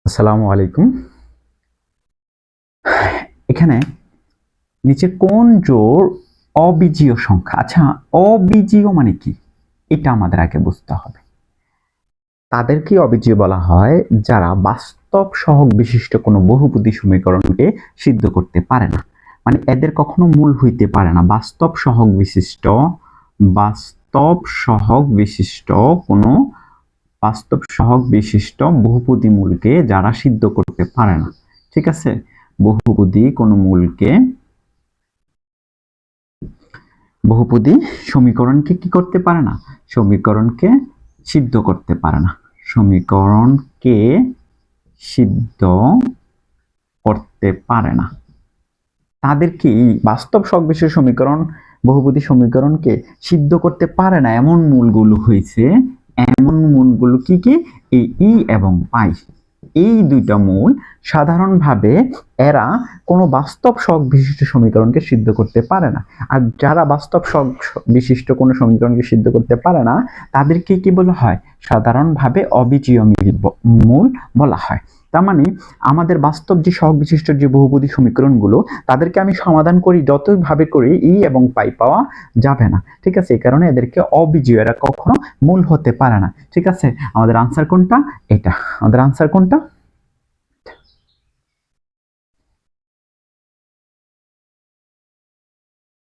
আসসালামু আলাইকুম। এখানে নিচে কোন জোড় অবিজীয় সংখ্যা? আচ্ছা, অবিজীয় মানে কি এটা আমাদের আগে বুঝতে হবে। তাদেরকে অবিজীয় বলা হয় যারা বাস্তব সহগ বিশিষ্ট কোনো বহুপদী সমীকরণকে সিদ্ধ করতে পারে না, মানে এদের কখনো মূল হইতে পারে না। বাস্তব সহগ বিশিষ্ট কোনো বাস্তব সহগ বিশিষ্ট বহুপদী মূলকে যারা সিদ্ধ করতে পারে না, ঠিক আছে? বহুপদী সমীকরণকে কি করতে পারে না? সমীকরণকে সিদ্ধ করতে পারে না। সমীকরণকে সিদ্ধ করতে পারে না। তাদেরকে বাস্তব সহগ বিশিষ্ট সমীকরণ বহুপদী সমীকরণকে সিদ্ধ করতে পারে না এমন মূলগুলো হয়েছে, এমন মূলগুলো কি কি? এই ই এবং পাই, এই দুইটা মূল সাধারণভাবে এরা কোনো বাস্তব সহগ বিশিষ্ট সমীকরণকে সিদ্ধ করতে পারে না। আর যারা বাস্তব সহগ বিশিষ্ট কোনো সমীকরণকে সিদ্ধ করতে পারে না তাদেরকে কি বলা হয়? সাধারণভাবে অবিজীয় মূল বলা হয়। তার মানে আমাদের বাস্তব যে সহগ বিশিষ্ট যে বহুপদী সমীকরণগুলো তাদেরকে আমি সমাধান করি যতভাবে করি ই এবং পাই পাওয়া যাবে না, ঠিক আছে? এই কারণে এদেরকে অবিজীয়, এরা কখনো মূল হতে পারে না, ঠিক আছে? আমাদের আনসার কোনটা? এটা আমাদের আনসার কোনটা?